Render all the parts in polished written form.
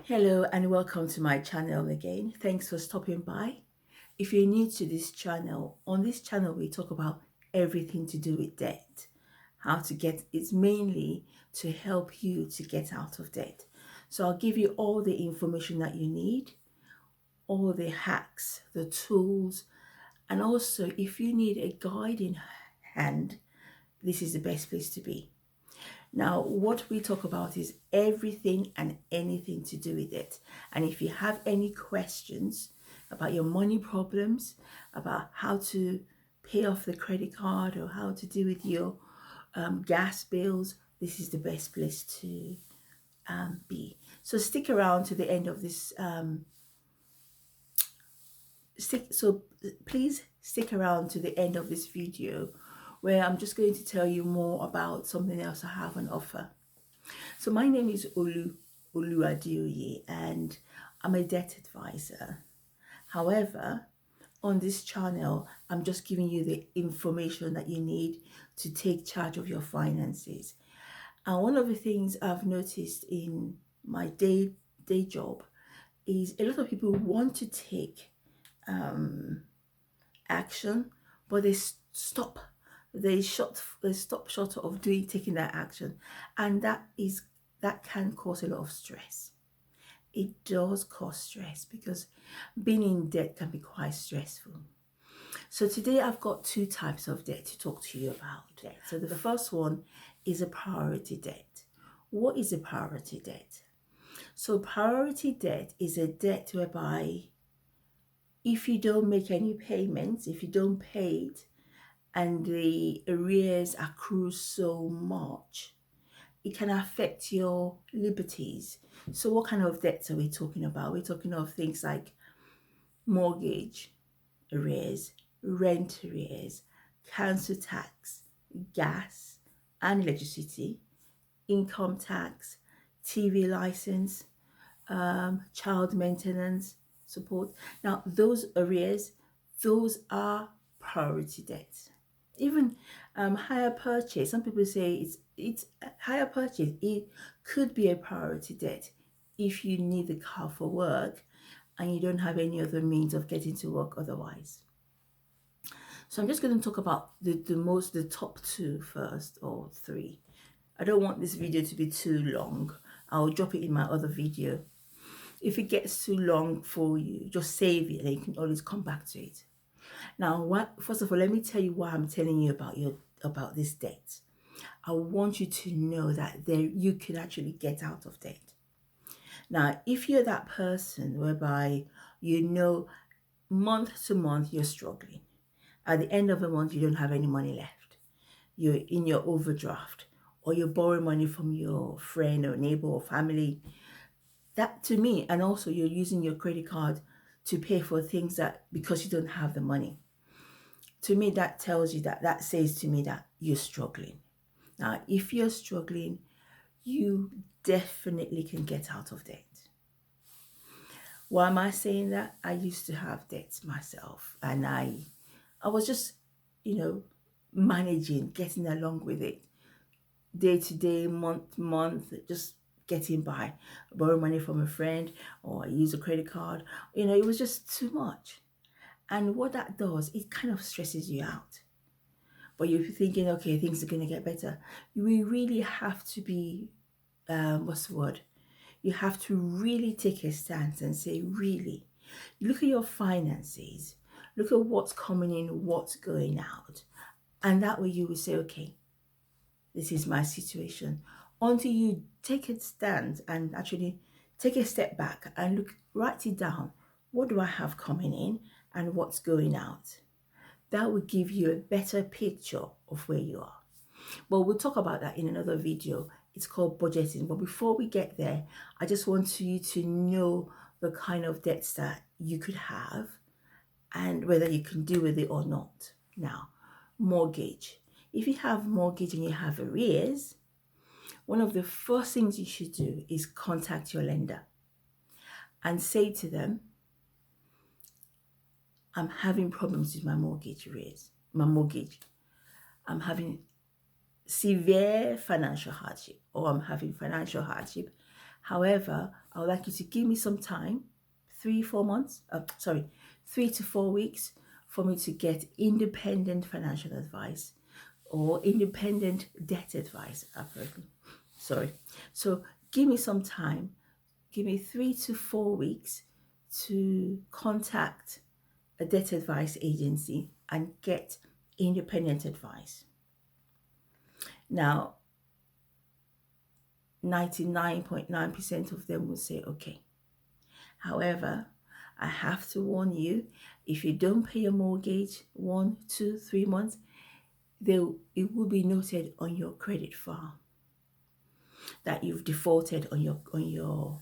Hello and welcome to my channel again. Thanks for stopping by. If you're new to this channel, on this channel we talk about everything to do with debt. How to get it's mainly to help you to get out of debt. So I'll give you all the information that you need, all the hacks, the tools, and also if you need a guiding hand, this is the best place to be. Now, what we talk about is everything and anything to do with it. And if you have any questions about your money problems, about how to pay off the credit card or how to deal with your gas bills, this is the best place to be. So stick around to the end of this. Please stick around to the end of this video where I'm just going to tell you more about something else I have on offer. So my name is Oluwadioye and I'm a debt advisor. However, on this channel, I'm just giving you the information that you need to take charge of your finances. And one of the things I've noticed in my day job is a lot of people want to take action, but they stop short of taking that action, and that can cause a lot of stress. It does cause stress because being in debt can be quite stressful. So today I've got two types of debt to talk to you about. So the first one is a priority debt. What is a priority debt? So priority debt is a debt whereby if you don't make any payments, if you don't pay it, and the arrears accrue so much, it can affect your liberties. So what kind of debts are we talking about? We're talking of things like mortgage arrears, rent arrears, council tax, gas and electricity, income tax, TV license, child maintenance support. Now those arrears, those are priority debts. Even hire purchase, some people say it's hire purchase, it could be a priority debt if you need the car for work and you don't have any other means of getting to work otherwise. So I'm just going to talk about the top two first, or three. I don't want this video to be too long. I'll drop it in my other video. If it gets too long for you, just save it and you can always come back to it. Now, first of all, let me tell you why I'm telling you about this debt. I want you to know that you can actually get out of debt. Now, if you're that person whereby you know month to month you're struggling, at the end of the month you don't have any money left, you're in your overdraft, or you're borrowing money from your friend or neighbor or family, that to me, and also you're using your credit card to pay for things that because you don't have the money. To me, that tells you that says to me that you're struggling. Now, if you're struggling, you definitely can get out of debt. Why am I saying that? I used to have debts myself, and I was just, managing, getting along with it, day to day, month to month, just getting by. I borrow money from a friend, or I use a credit card. It was just too much. And what that does, it kind of stresses you out. But you're thinking, okay, things are going to get better. We really have to be, You have to really take a stance and say, really, look at your finances. Look at what's coming in, what's going out. And that way you will say, okay, this is my situation. Until you take a stand and actually take a step back and write it down. What do I have coming in and what's going out? That will give you a better picture of where you are. But we'll talk about that in another video. It's called budgeting. But before we get there, I just want you to know the kind of debts that you could have and whether you can deal with it or not. Now, mortgage. If you have mortgage and you have arrears, one of the first things you should do is contact your lender and say to them, I'm having problems with my mortgage arrears, my mortgage. I'm having severe financial hardship, or I'm having financial hardship. However, I would like you to give me some time, 3 to 4 weeks, for me to get independent financial advice or independent debt advice. Sorry. So give me some time. Give me 3 to 4 weeks to contact a debt advice agency and get independent advice. Now, 99.9% of them will say okay. However, I have to warn you, if you don't pay your mortgage 1, 2, 3 months, it will be noted on your credit file that you've defaulted on your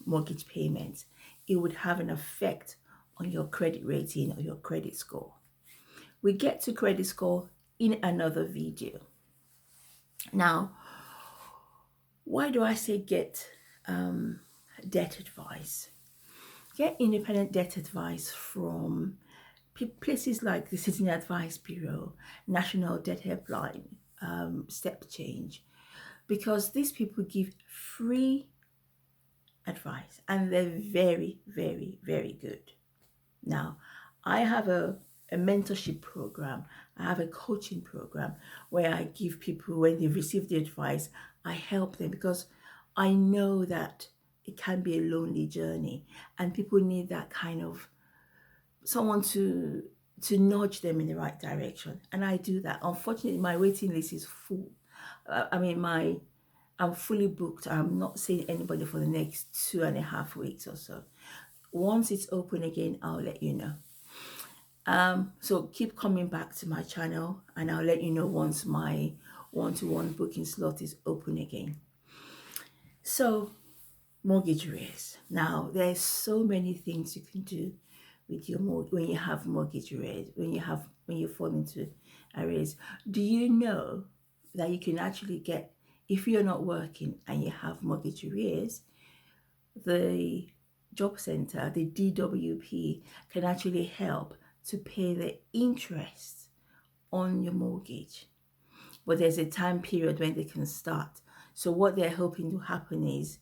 mortgage payments. It would have an effect on your credit rating or your credit score. We get to credit score in another video. Now, why do I say get debt advice? Get independent debt advice from places like the Citizen Advice Bureau, National Debt Helpline, Step Change, because these people give free advice and they're very, very, very good. Now, I have a mentorship program, I have a coaching program where I give people, when they receive the advice, I help them because I know that it can be a lonely journey and people need that kind of someone to nudge them in the right direction. And I do that. Unfortunately, my waiting list is full. I'm fully booked. I'm not seeing anybody for the next 2.5 weeks or so. Once it's open again, I'll let you know. So keep coming back to my channel and I'll let you know once my one-to-one booking slot is open again. So mortgage arrears. Now, there's so many things you can do with your when you have mortgage arrears, when you fall into arrears. Do you know that you can actually get, if you're not working and you have mortgage arrears, the job center, the DWP, can actually help to pay the interest on your mortgage. But there's a time period when they can start. So what they're hoping to happen is,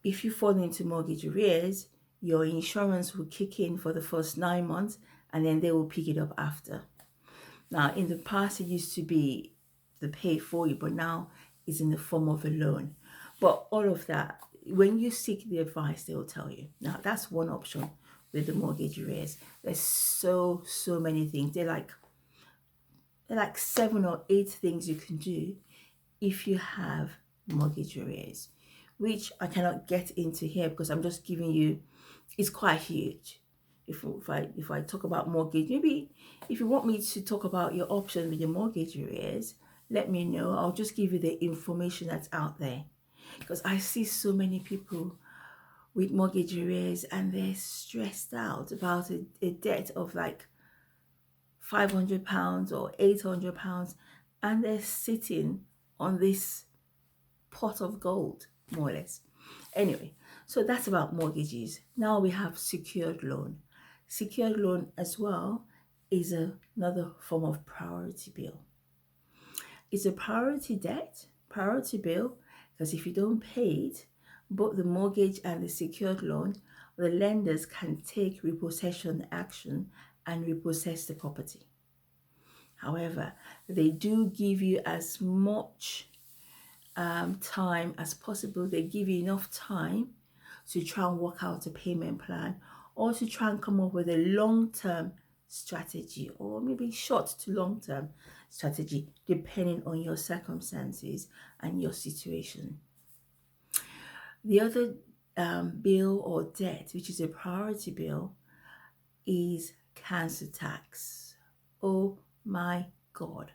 if you fall into mortgage arrears, your insurance will kick in for the first 9 months and then they will pick it up after. Now, in the past, it used to be the pay for you, but now it's in the form of a loan. But all of that, when you seek the advice, they will tell you. Now, that's one option with the mortgage arrears. There's so many things. They're like 7 or 8 things you can do if you have mortgage arrears, which I cannot get into here because I'm just giving you, it's quite huge. If I talk about mortgage, maybe if you want me to talk about your options with your mortgage arrears, let me know. I'll just give you the information that's out there, because I see so many people with mortgage arrears and they're stressed out about a debt of like £500 or £800, and they're sitting on this pot of gold, more or less. Anyway, so that's about mortgages. Now we have secured loan. Secured loan as well is another form of priority bill. It's a priority debt, priority bill, because if you don't pay it, both the mortgage and the secured loan, the lenders can take repossession action and repossess the property. However, they do give you as much time as possible. They give you enough time to try and work out a payment plan, or to try and come up with a long-term strategy, or maybe short to long-term strategy, depending on your circumstances and your situation. The other bill or debt, which is a priority bill, is council tax. Oh my God.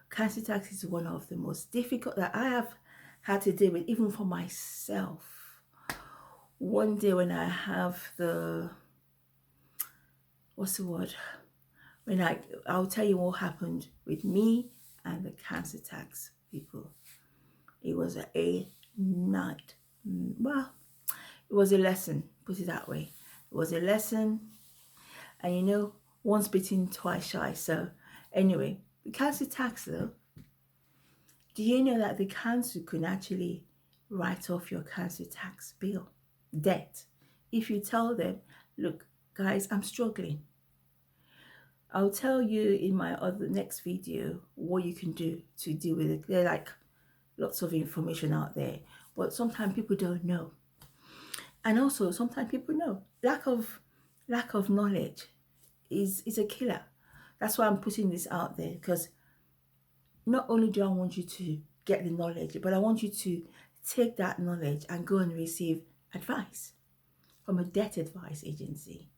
Council tax is one of the most difficult that I have had to deal with, even for myself. One day when I have I'll tell you what happened with me and the council tax people. It was a night. Well, it was a lesson, put it that way. It was a lesson, and you know, once bitten, twice shy. So anyway, the council tax though, do you know that the council can actually write off your council tax bill debt. If you tell them, look, guys, I'm struggling. I'll tell you in my other next video what you can do to deal with it. There are like lots of information out there, but sometimes people don't know. And also sometimes people know. Lack of knowledge is a killer. That's why I'm putting this out there, because not only do I want you to get the knowledge, but I want you to take that knowledge and go and receive advice from a debt advice agency.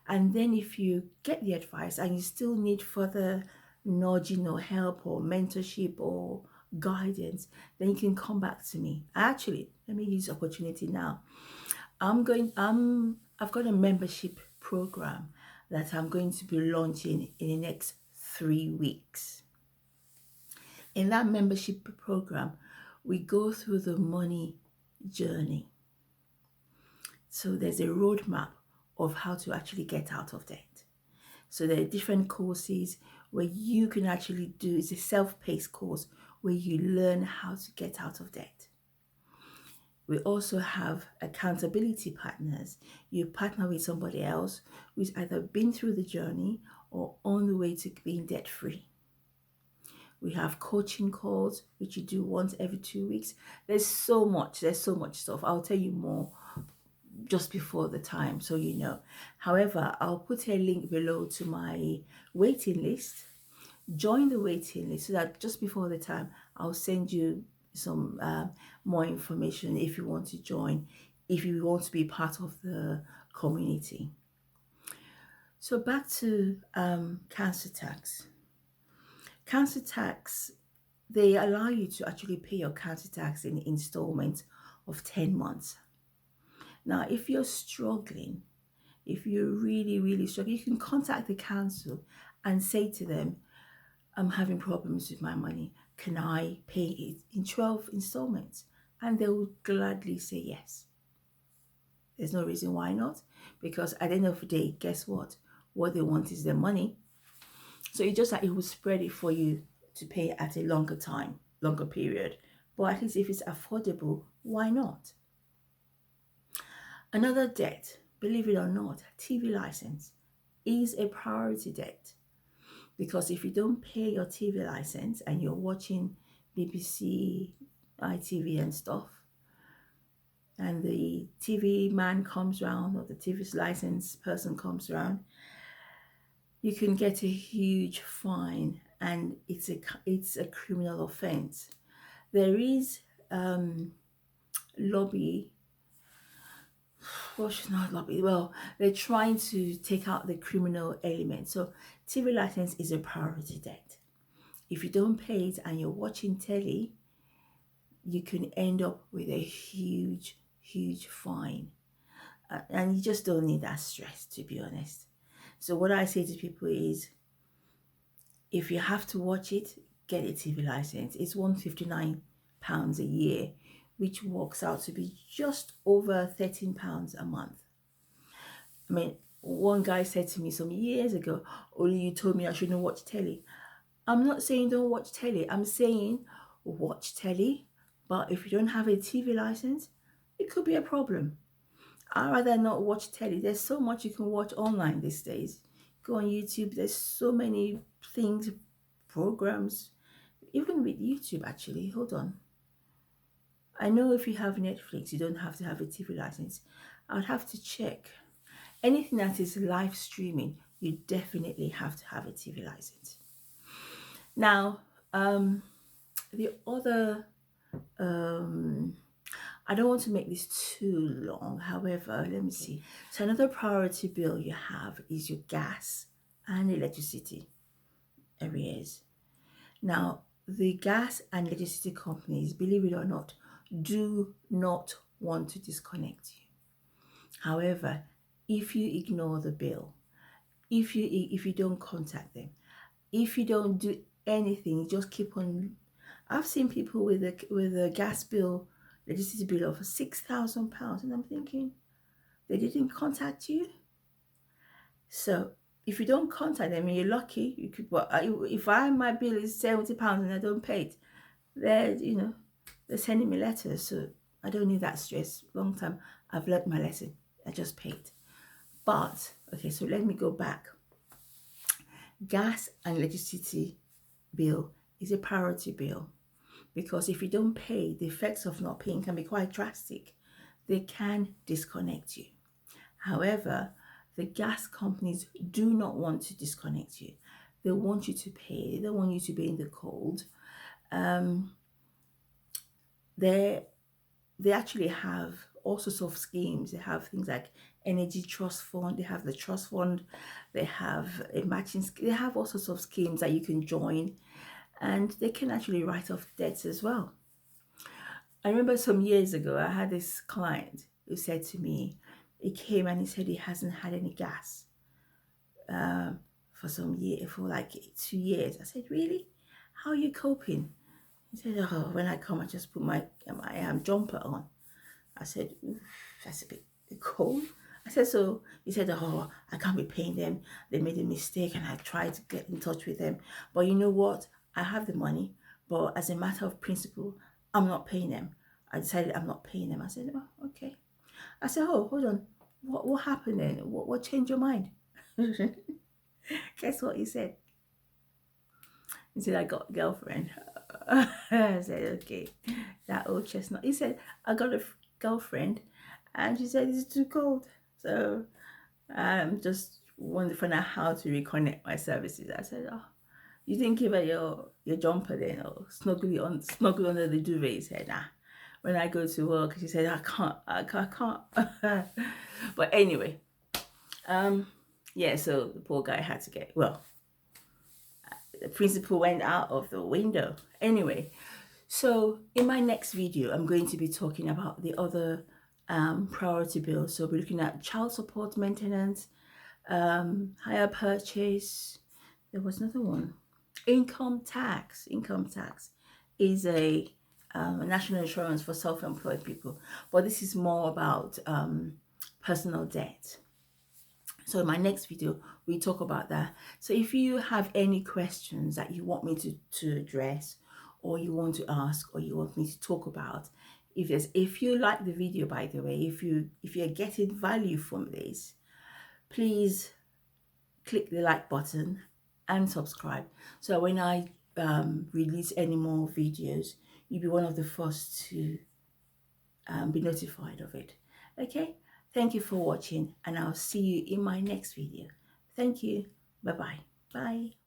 And then if you get the advice and you still need further nudging or help or mentorship or guidance, then you can come back to me. Actually, let me use the opportunity now. I've got a membership program that I'm going to be launching in the next 3 weeks. In that membership program, we go through the money journey. So there's a roadmap of how to actually get out of debt. So there are different courses where you can actually do, it's a self-paced course where you learn how to get out of debt. We also have accountability partners. You partner with somebody else who's either been through the journey or on the way to being debt free. We have coaching calls, which you do once every 2 weeks. There's so much stuff. I'll tell you more just before the time, so you know. However, I'll put a link below to my waiting list. Join the waiting list so that just before the time, I'll send you some more information if you want to join, if you want to be part of the community. So back to council tax. Council tax, they allow you to actually pay your council tax in installments of 10 months. Now, if you're struggling, if you're really struggling, you can contact the council and say to them, I'm having problems with my money. Can I pay it in 12 installments? And they will gladly say yes. There's no reason why not, because at the end of the day, guess what? What they want is their money. So it's just that it will spread it for you to pay at a longer time, longer period. But at least if it's affordable, why not? Another debt, believe it or not, TV license is a priority debt. Because if you don't pay your TV license and you're watching BBC, ITV and stuff, and the TV man comes around or the TV license person comes around, you can get a huge fine, and it's a criminal offense. There is lobby. Well, she's not lobby. Well, they're trying to take out the criminal element. So TV license is a priority debt. If you don't pay it and you're watching telly, you can end up with a huge fine. And you just don't need that stress, to be honest. So what I say to people is, if you have to watch it, get a TV license. It's £159 a year, which works out to be just over £13 a month. I mean, one guy said to me some years ago, only you told me I shouldn't watch telly. I'm not saying don't watch telly. I'm saying watch telly, but if you don't have a TV license, it could be a problem. I'd rather not watch telly. There's so much you can watch online these days. Go on YouTube. There's so many things, programs, even with YouTube actually. Hold on. I know if you have Netflix, you don't have to have a TV license. I'd have to check. Anything that is live streaming, you definitely have to have a TV license. Now, the other, I don't want to make this too long. However, let me see. So another priority bill you have is your gas and electricity arrears. Now, the gas and electricity companies, believe it or not, do not want to disconnect you. However, if you ignore the bill, if you don't contact them, if you don't do anything, you just keep on. I've seen people with a gas bill, electricity bill of £6,000, and I'm thinking, they didn't contact you. So if you don't contact them, and you're lucky, you could. Well, if my bill is £70 and I don't pay it, they're sending me letters. So I don't need that stress. Long time, I've learned my lesson. I just paid. But, okay, so let me go back. Gas and electricity bill is a priority bill, because if you don't pay, the effects of not paying can be quite drastic. They can disconnect you. However, the gas companies do not want to disconnect you. They want you to pay. They don't want you to be in the cold. They actually have all sorts of schemes. They have things like energy trust fund. They have the trust fund. They have a matching. They have all sorts of schemes that you can join, and they can actually write off debts as well. I remember some years ago, I had this client who said to me, he came and he said he hasn't had any gas for like 2 years. I said, really? How are you coping? He said, oh, when I come, I just put my jumper on. I said, oof, that's a bit cold. I said, so he said, oh, I can't be paying them. They made a mistake and I tried to get in touch with them. But you know what? I have the money, but as a matter of principle, I'm not paying them. I decided I'm not paying them. I said, oh, okay. I said, oh, hold on. What happened then? What changed your mind? Guess what he said? He said, I got a girlfriend. I said, okay, that old chestnut. He said, I got a girlfriend, and she said it's too cold. So I'm just wanting to find out how to reconnect my services. I said, oh, you didn't give her your jumper then, or snuggle under the duvet? He said, nah. When I go to work, she said, I can't. But anyway, yeah, so the poor guy had to get, well, the principal went out of the window. Anyway, so in my next video, I'm going to be talking about the other priority bills. So we're looking at child support, maintenance, hire purchase. There was another one. Income tax. Income tax is a national insurance for self-employed people, but this is more about personal debt. So in my next video, we talk about that. So if you have any questions that you want me to address, or you want to ask, or you want me to talk about, if you like the video, by the way, if you're getting value from this, please click the like button and subscribe. So when I release any more videos, you'll be one of the first to be notified of it. Okay, thank you for watching, and I'll see you in my next video. Thank you. Bye-bye. Bye.